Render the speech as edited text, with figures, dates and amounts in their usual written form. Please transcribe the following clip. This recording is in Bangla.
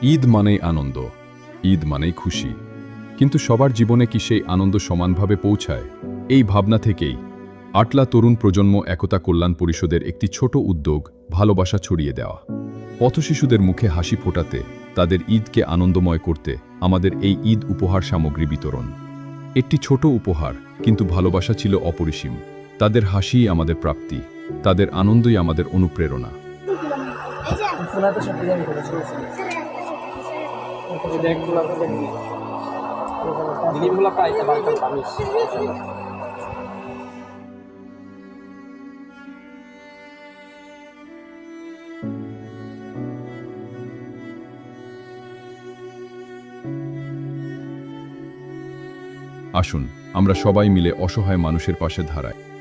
ঈদ মানেই আনন্দ, ঈদ মানেই খুশি। কিন্তু সবার জীবনে কি সেই আনন্দ সমানভাবে পৌঁছায়? এই ভাবনা থেকেই আটলা তরুণ প্রজন্ম একতা কল্যাণ পরিষদের একটি ছোট উদ্যোগ ভালোবাসা ছড়িয়ে দেওয়া। পথশিশুদের মুখে হাসি ফোটাতে, তাদের ঈদকে আনন্দময় করতে আমাদের এই ঈদ উপহার সামগ্রী বিতরণ। একটি ছোট উপহার, কিন্তু ভালোবাসা ছিল অপরিসীম। তাদের হাসিই আমাদের প্রাপ্তি, তাদের আনন্দই আমাদের অনুপ্রেরণা। আসুন আমরা সবাই মিলে অসহায় মানুষের পাশে দাঁড়াই।